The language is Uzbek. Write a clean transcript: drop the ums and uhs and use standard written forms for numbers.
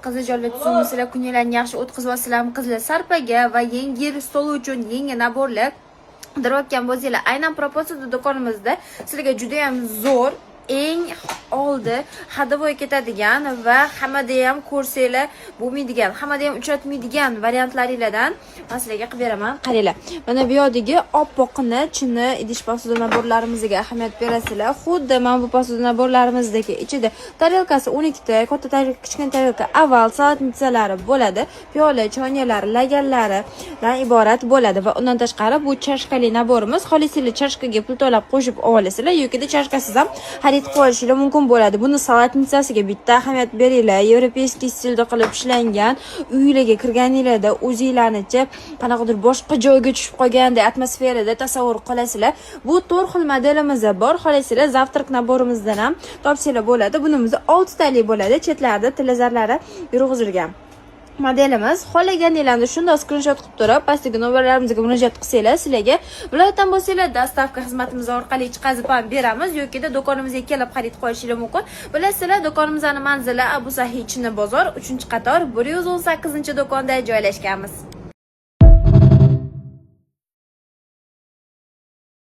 qizil jolli tuzilmasizlar, kuninglarni yaxshi o'tkazib olsizlarmi qizlar? Sarpaga va yengil stol uchun yangi naborlar qidirayotgan bo'lsanglar, aynan proporsiyada do'konimizda sizlarga juda ham zo'r, eng oldi hadavoy ketadigan va hammada ham ko'rsanglar bo'lmaydigan, hammada ham uchratmaydigan variantlaringlardan men sizlarga qilib beraman. Qaranglar. Mana bu yerdagi oppoqni chini idish posуда naborlarimizga ahamiyat berasizlar. Xuddi mana bu posуда naborlarimizdagi ichida tarelkasi 12 ta, katta tarelka, kichkina tarelka, aval salatnichalari bo'ladi. Piyola, choynalar, laganlaridan iborat bo'ladi va undan tashqari bu chashkali naborimiz. Xolisizlar chashkaga pul to'lab qo'shib olasizlar yoki chashkasiz ham xarid qilib olishingiz mumkin bo'ladi. Buni salatnicasiga bitta ahamiyat beringlar. Yevropeyskiy stilda qilib ishlangan, uylarga kirganinglarda o'zingizlarnicha qanaqadir boshqa joyga tushib qolganda atmosferada tasavvur qilasizlar. Bu 4 xil modelimiz bor. Xolisizlar zavtrak naborimizdan ham topsanglar bo'ladi. Bunimizda 6 talik bo'ladi. Chetlarida tilazarlari yurg'izilgan. Modelimiz xohlaganinglarni shunday skrinshot qilib turib, pastdagi nomerlarimizga murojaat qilsanglar, sizlarga viloyatdan bo'lsanglar dastavka xizmatimiz orqali chiqazib ham beramiz yoki do'konimizga kelib xarid qilishingiz mumkin. Bilasizlar, do'konimizning manzili Abu Sahiy Chini bozor 3-qator 118-do'konda joylashganmiz.